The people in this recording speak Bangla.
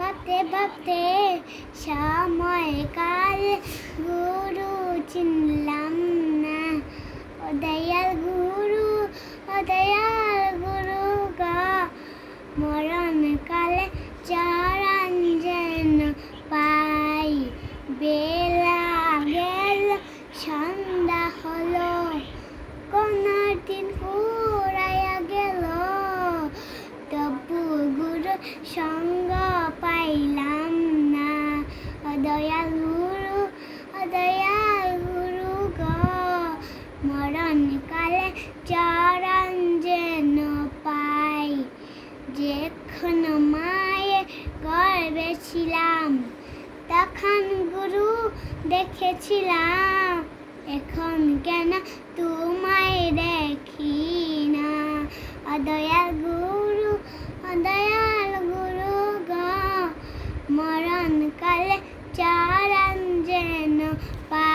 ভাবতে ভাবতে সময়কাল গুরু চিনলাম না। ও দয়াল গুরু গো, মরণ কালে চরণ যেন পাই। বেলা গেল সন্ধ্যা হলো, কোন দিন ফুরাইয়া গেল, তবু গুরু সঙ্গ পাইলাম না। ও দয়াল গুরু গো, মরণ কালে চরণ যেন পাই। যখন মায়ের গর্ভে ছিলাম, তখন গুরু দেখেছিলাম, এখন কেন তোমায় দেখি না। ও দয়াল গুরু গো, মরণ কালে চরণ যেন পাই।